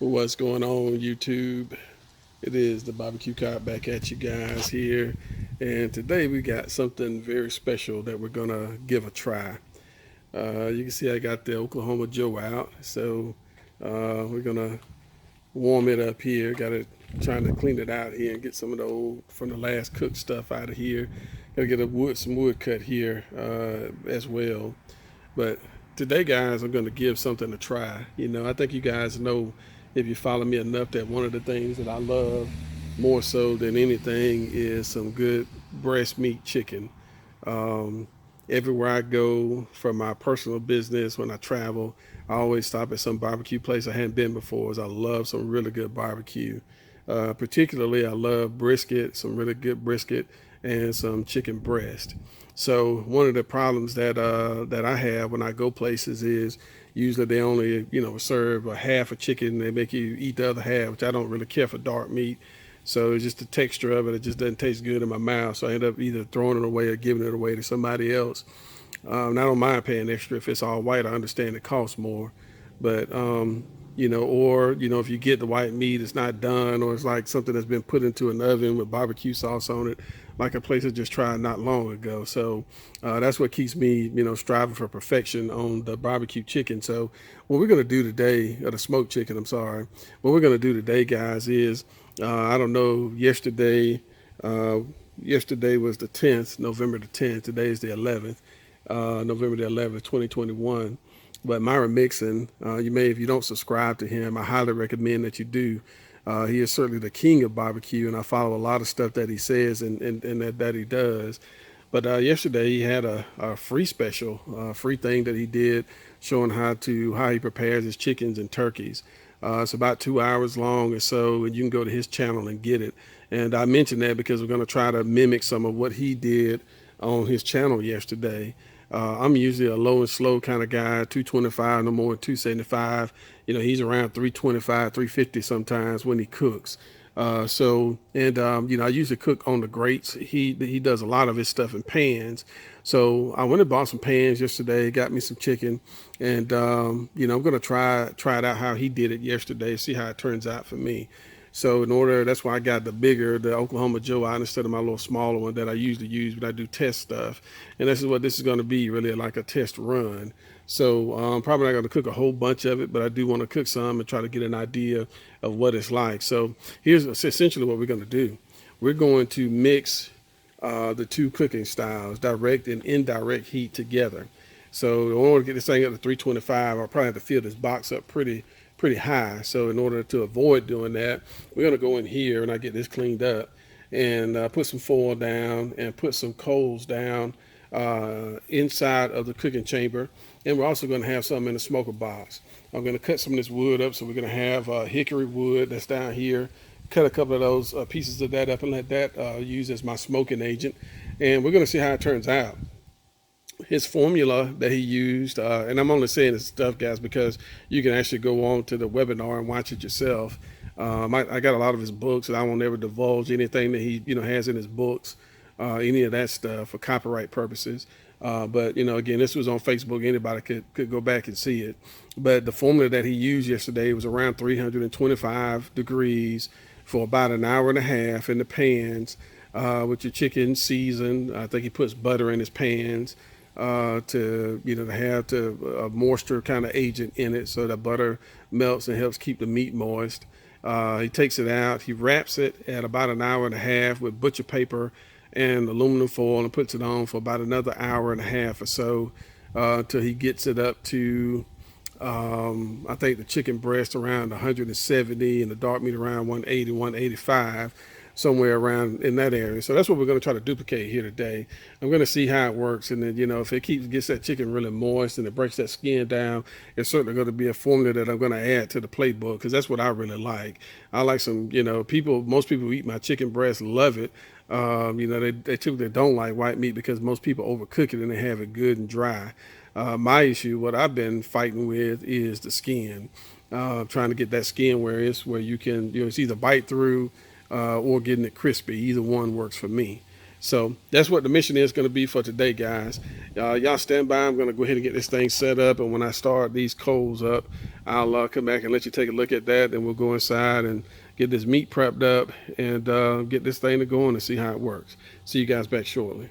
What's going on, YouTube? It is the Barbecue Cop back at you guys here. And today we got something very special that we're going to give a try. You can see I got the Oklahoma Joe out. So we're going to warm it up here. Got it trying to clean it out here and get some of the old from the last cooked stuff out of here. Got to get some wood cut here as well. But today, guys, I'm going to give something a try. I think you guys know, if you follow me enough, that one of the things that I love more so than anything is some good breast meat chicken. Um, Everywhere I go for my personal business, when I travel, I always stop at some barbecue place I hadn't been before. As I love some really good barbecue. Particularly, I love brisket, some really good brisket, and some chicken breast. So one of the problems that I have when I go places is usually they only serve a half a chicken. They make you eat the other half, which I don't really care for dark meat. So it's just the texture of it. It just doesn't taste good in my mouth. So I end up either throwing it away or giving it away to somebody else. And I don't mind paying extra if it's all white. I understand it costs more, but if you get the white meat, it's not done, or it's like something that's been put into an oven with barbecue sauce on it, like a place I just tried not long ago. So that's what keeps me, striving for perfection on the barbecue chicken. So what we're gonna do today, or the smoked chicken, I'm sorry. What we're gonna do today, guys, is I don't know. Yesterday was the 10th, November the 10th. Today is the 11th, November the 11th, 2021. But Myron Mixon, if you don't subscribe to him, I highly recommend that you do. He is certainly the king of barbecue, and I follow a lot of stuff that he says and that he does. But yesterday he had a free special, free thing that he did, showing how he prepares his chickens and turkeys. It's about 2 hours long or so, and you can go to his channel and get it. And I mentioned that because we're going to try to mimic some of what he did on his channel yesterday. I'm usually a low and slow kind of guy, 225, no more than 275. He's around 325, 350 sometimes when he cooks. I usually cook on the grates. He does a lot of his stuff in pans. So I went and bought some pans yesterday, got me some chicken, and I'm gonna try it out how he did it yesterday, see how it turns out for me. So that's why I got the Oklahoma Joe out instead of my little smaller one that I usually use when I do test stuff. And this is what this is going to be, really like a test run. So I'm probably not going to cook a whole bunch of it, but I do want to cook some and try to get an idea of what it's like. So here's essentially what we're going to do. We're going to mix the two cooking styles, direct and indirect heat, together. So in order to get this thing up to 325, I'll probably have to fill this box up pretty high. So in order to avoid doing that, we're going to go in here and I get this cleaned up and put some foil down and put some coals down inside of the cooking chamber. And we're also going to have some in the smoker box. I'm going to cut some of this wood up. So we're going to have hickory wood that's down here. Cut a couple of those pieces of that up and let that use as my smoking agent. And we're going to see how it turns out. His formula that he used, and I'm only saying this stuff, guys, because you can actually go on to the webinar and watch it yourself. I got a lot of his books, and I won't ever divulge anything that he has in his books, any of that stuff for copyright purposes. But again, this was on Facebook. Anybody could go back and see it. But the formula that he used yesterday was around 325 degrees for about an hour and a half in the pans with your chicken seasoned. I think he puts butter in his pans to have a moisture kind of agent in it, so the butter melts and helps keep the meat moist. He takes it out, he wraps it at about an hour and a half with butcher paper and aluminum foil and puts it on for about another hour and a half or so until he gets it up to I think the chicken breast around 170 and the dark meat around 180, 185, somewhere around in that area. So that's what we're going to try to duplicate here today. I'm going to see how it works, and then if it gets that chicken really moist and it breaks that skin down, it's certainly going to be a formula that I'm going to add to the playbook, because that's what I really like. I like some, most people who eat my chicken breast love it. They typically don't like white meat because most people overcook it and they have it good and dry. My issue, what I've been fighting with, is the skin. Trying to get that skin where you can, it's either bite through or getting it crispy. Either one works for me. So that's what the mission is going to be for today, guys. Y'all stand by. I'm going to go ahead and get this thing set up. And when I start these coals up, I'll come back and let you take a look at that. Then we'll go inside and get this meat prepped up and get this thing to go on and see how it works. See you guys back shortly.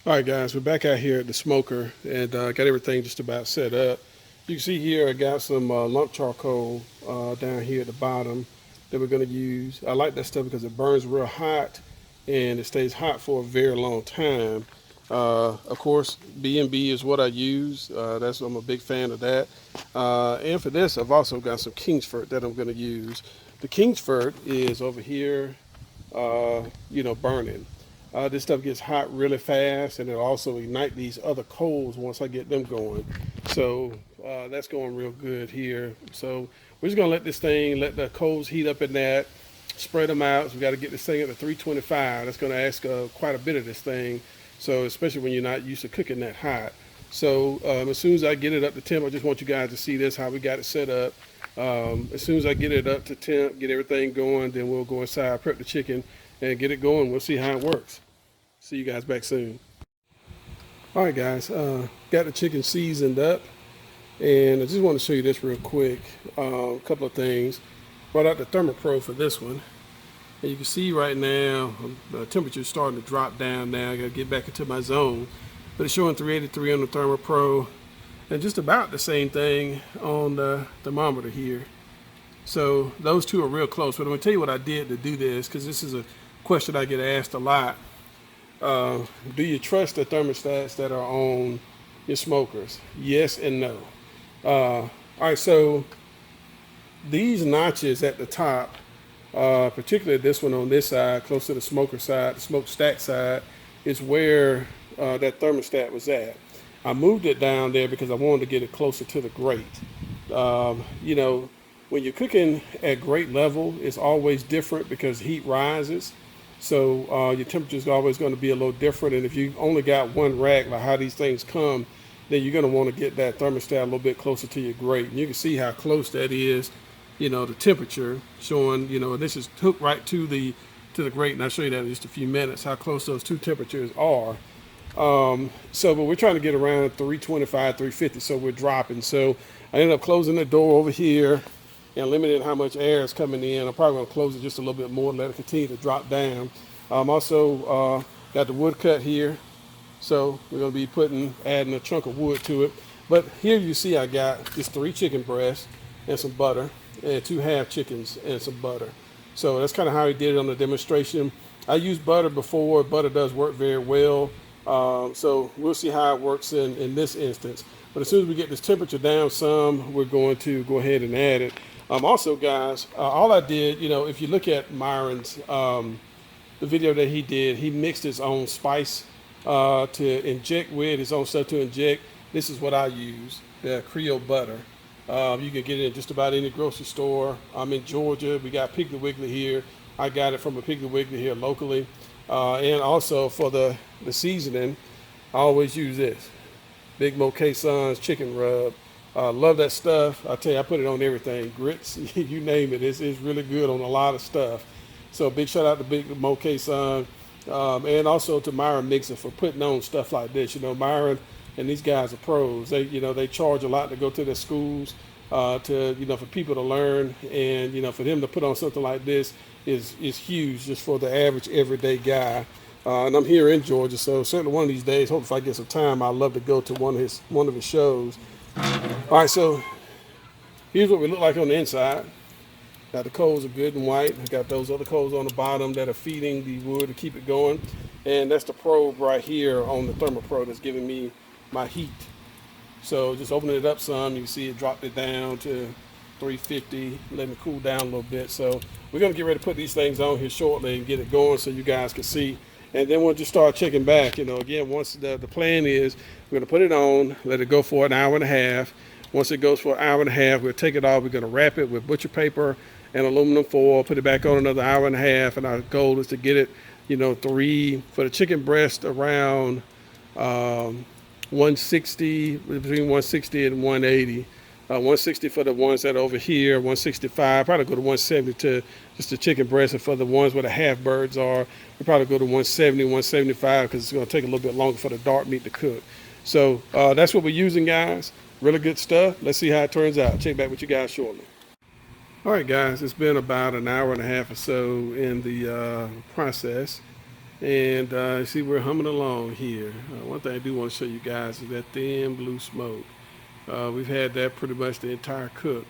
All right, guys, we're back out here at the smoker and got everything just about set up. You can see here I got some lump charcoal down here at the bottom that we're going to use. I like that stuff because it burns real hot and it stays hot for a very long time. Of course, B&B is what I use. I'm a big fan of that. And for this, I've also got some Kingsford that I'm going to use. The Kingsford is over here, burning. This stuff gets hot really fast, and it'll also ignite these other coals once I get them going. So that's going real good here. So we're just gonna let the coals heat up in that, spread them out. So we got to get this thing at the 325. That's gonna ask quite a bit of this thing. So especially when you're not used to cooking that hot. So as soon as I get it up to temp, I just want you guys to see this, how we got it set up. As soon as I get it up to temp, get everything going, then we'll go inside, prep the chicken, and get it going. We'll see how it works. See you guys back soon. All right, guys, got the chicken seasoned up, and I just want to show you this real quick. A couple of things. Brought out the ThermoPro for this one, and you can see right now the temperature's starting to drop down. Now I got to get back into my zone, but it's showing 383 on the ThermoPro, and just about the same thing on the thermometer here. So those two are real close. But I'm gonna tell you what I did to do this, because this is a question I get asked a lot. Do you trust the thermostats that are on your smokers? Yes and no. All right, so these notches at the top, particularly this one on this side, close to the smoker side, the smokestack side, is where that thermostat was at. I moved it down there because I wanted to get it closer to the grate. When you're cooking at grate level, it's always different because heat rises. So your temperature is always going to be a little different. And if you only got one rack, like how these things come, then you're going to want to get that thermostat a little bit closer to your grate. And you can see how close that is, the temperature showing, this is hooked right to the grate. And I'll show you that in just a few minutes, how close those two temperatures are. But we're trying to get around 325, 350. So we're dropping. So I ended up closing the door over here and limiting how much air is coming in. I'm probably going to close it just a little bit more and let it continue to drop down. Also got the wood cut here, so we're going to be adding a chunk of wood to it. But here you see I got just 3 chicken breasts and some butter, and 2 half chickens and some butter. So that's kind of how he did it on the demonstration. I used butter before. Butter does work very well. So we'll see how it works in this instance. But as soon as we get this temperature down some, we're going to go ahead and add it. Also, guys, all I did, if you look at Myron's, the video that he did, he mixed his own spice to inject with, his own stuff to inject. This is what I use, the Creole butter. You can get it in just about any grocery store. I'm in Georgia. We got Piggly Wiggly here. I got it from a Piggly Wiggly here locally. And also for the seasoning, I always use this, Big Mo K-Sun's chicken rub. Love that stuff. I tell you, I put it on everything. Grits, you name it. It's really good on a lot of stuff. So big shout out to Big Mo K-Sun, and also to Myron Mixon for putting on stuff like this. Myron and these guys are pros. They charge a lot to go to their schools, for people to learn, and for them to put on something like this is huge just for the average everyday guy. And I'm here in Georgia, so certainly one of these days, hopefully if I get some time, I'd love to go to one of his shows. All right, so here's what we look like on the inside. Got the coals are good and white. I got those other coals on the bottom that are feeding the wood to keep it going. And that's the probe right here on the ThermoPro that's giving me my heat. So just opening it up some, you can see it dropped it down to 350, letting it cool down a little bit. So we're gonna get ready to put these things on here shortly and get it going so you guys can see. And then we'll just start checking back. Again, once the plan is we're gonna put it on, let it go for an hour and a half. Once it goes for an hour and a half, we'll take it off. We're gonna wrap it with butcher paper and aluminum foil, put it back on another hour and a half. And our goal is to get it, for the chicken breast around 160, between 160 and 180. 160 for the ones that are over here, 165, probably go to 170 to just the chicken breast. And for the ones where the half birds are, we probably go to 170, 175 because it's going to take a little bit longer for the dark meat to cook. So that's what we're using, guys. Really good stuff. Let's see how it turns out. Check back with you guys shortly. All right, guys, it's been about an hour and a half or so in the process. And see, we're humming along here. One thing I do want to show you guys is that thin blue smoke. We've had that pretty much the entire cook.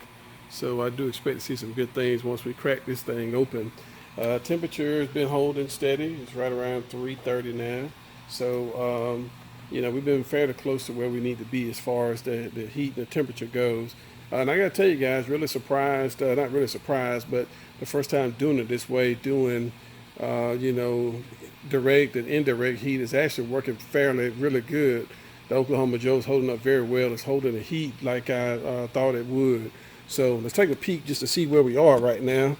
So I do expect to see some good things once we crack this thing open. Temperature has been holding steady. It's right around 330 now. So, we've been fairly close to where we need to be as far as the heat and the temperature goes. And I got to tell you guys, really surprised, not really surprised, but the first time doing it this way, doing, direct and indirect heat is actually working fairly, really good. The Oklahoma Joe's holding up very well. It's holding the heat like I thought it would. So let's take a peek just to see where we are right now.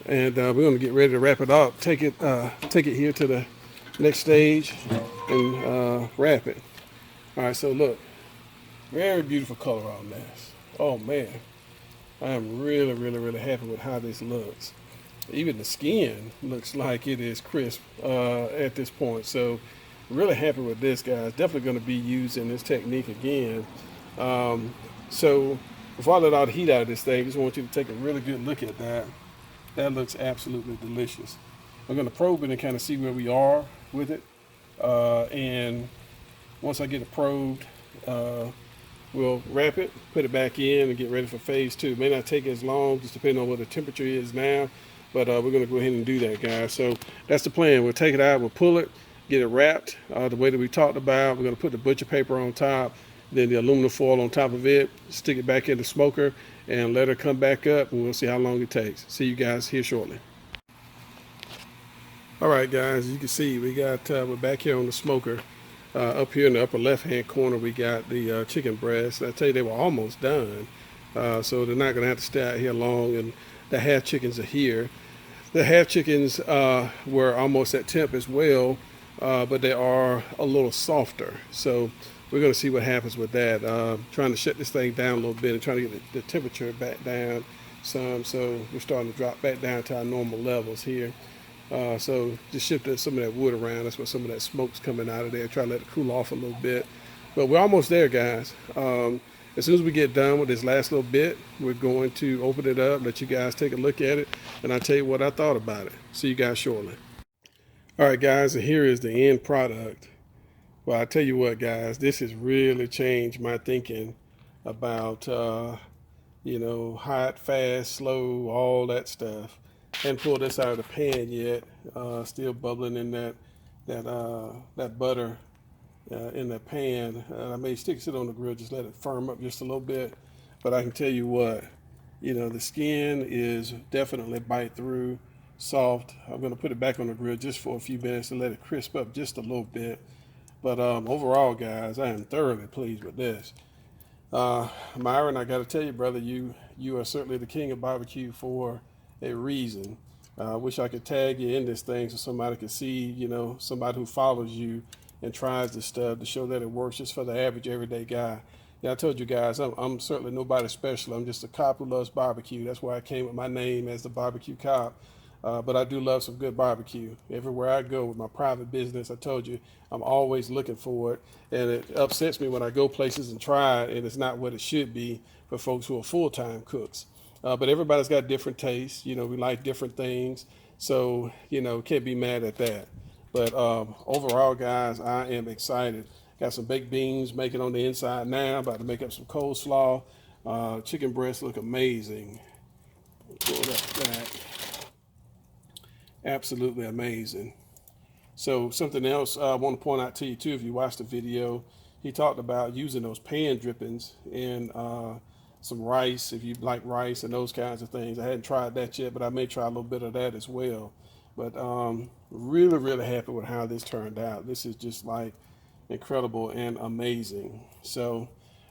And we're going to get ready to wrap it up. Take it here to the next stage and wrap it. All right, so look, very beautiful color on this. Oh man, I am really, really, really happy with how this looks. Even the skin looks like it is crisp at this point. So really happy with this, guys. Definitely going to be using this technique again. So before I let all the heat out of this thing, I just want you to take a really good look at that. That looks absolutely delicious. I'm going to probe it and kind of see where we are with it. And once I get it probed, we'll wrap it, put it back in, and get ready for phase two. It may not take as long, just depending on what the temperature is now. But we're going to go ahead and do that, guys. So that's the plan. We'll take it out, we'll pull it, get it wrapped the way that we talked about. We're going to put the butcher paper on top, then the aluminum foil on top of it, stick it back in the smoker, and let her come back up, and we'll see how long it takes. See you guys here shortly. All right, guys, as you can see, we're back here on the smoker. Up here in the upper left-hand corner, we got the chicken breasts. I tell you, they were almost done, so they're not going to have to stay out here long. And the half chickens are here. The half chickens were almost at temp as well, but they are a little softer. So we're going to see what happens with that. Trying to shut this thing down a little bit and trying to get the temperature back down some. So we're starting to drop back down to our normal levels here. So just shifting some of that wood around. That's where some of that smoke's coming out of there. Try to let it cool off a little bit. But we're almost there, guys. As soon as we get done with this last little bit, we're going to open it up, let you guys take a look at it, and I'll tell you what I thought about it. See you guys shortly. All right, guys, and here is the end product. Well, I tell you what, guys, this has really changed my thinking about, hot, fast, slow, all that stuff. Hadn't pulled this out of the pan yet. Still bubbling in that butter in the pan. I may stick it on the grill, just let it firm up just a little bit. But I can tell you what, the skin is definitely bite through, soft. I'm going to put it back on the grill just for a few minutes and let it crisp up just a little bit. But overall, guys, I am thoroughly pleased with this. Myron, I got to tell you, brother, you are certainly the king of barbecue for a reason. I wish I could tag you in this thing so somebody could see, somebody who follows you and tries this stuff to show that it works just for the average everyday guy. Yeah, I told you guys, I'm certainly nobody special. I'm just a cop who loves barbecue. That's why I came with my name as the barbecue cop. But I do love some good barbecue. Everywhere I go with my private business, I told you, I'm always looking for it. And it upsets me when I go places and try it, and it's not what it should be for folks who are full-time cooks. But everybody's got different tastes. We like different things. So, can't be mad at that. But overall, guys, I am excited. Got some baked beans making on the inside now. About to make up some coleslaw. Chicken breasts look amazing. Pull that back. Absolutely amazing. So something else I want to point out to you too, if you watched the video, he talked about using those pan drippings in some rice, if you like rice and those kinds of things. I hadn't tried that yet, but I may try a little bit of that as well. But really, really happy with how this turned out. This is just like incredible and amazing. So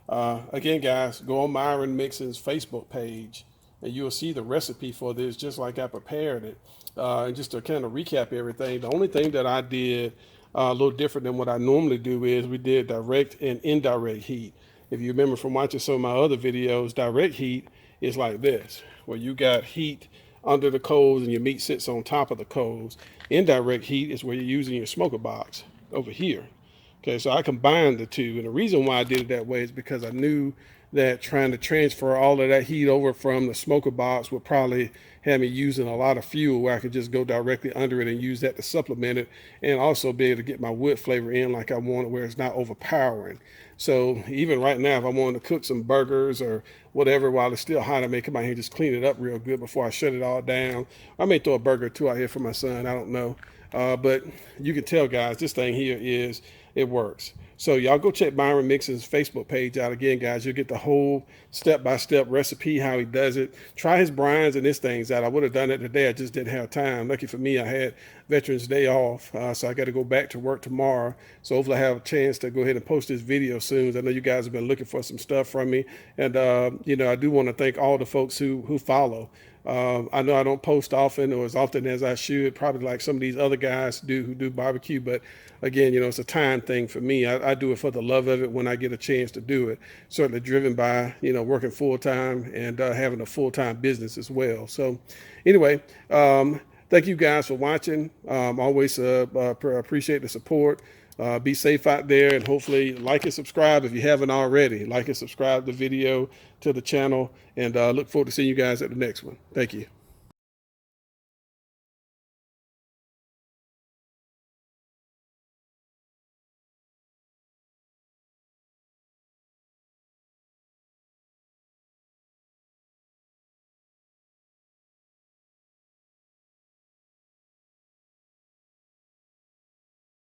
again, guys, go on Myron Mixon's Facebook page and you'll see the recipe for this just like I prepared it. And just to kind of recap everything, the only thing that I did a little different than what I normally do is we did direct and indirect heat. If you remember from watching some of my other videos, direct heat is like this, where you got heat under the coals and your meat sits on top of the coals. Indirect heat is where you're using your smoker box over here. Okay, so I combined the two, and the reason why I did it that way is because I knew that trying to transfer all of that heat over from the smoker box would probably have me using a lot of fuel, where I could just go directly under it and use that to supplement it, and also be able to get my wood flavor in like I want it, where it's not overpowering. So even right now, if I wanted to cook some burgers or whatever while it's still hot, I may come out here and just clean it up real good before I shut it all down. I may throw a burger or two out here for my son. I don't know. But you can tell, guys, this thing here it works. So y'all go check Byron Mixon's Facebook page out again, guys. You'll get the whole step-by-step recipe, how he does it. Try his brines and his things out. I would have done it today. I just didn't have time. Lucky for me, I had Veterans Day off, so I got to go back to work tomorrow. So hopefully I have a chance to go ahead and post this video soon. I know you guys have been looking for some stuff from me. And, I do want to thank all the folks who follow. I know I don't post often or as often as I should, probably like some of these other guys do who do barbecue. But again, it's a time thing for me. I do it for the love of it when I get a chance to do it. Certainly driven by, working full time and having a full time business as well. So anyway, thank you guys for watching. Always appreciate the support. Be safe out there, and hopefully like and subscribe if you haven't already. Like and subscribe the video to the channel, and look forward to seeing you guys at the next one. Thank you.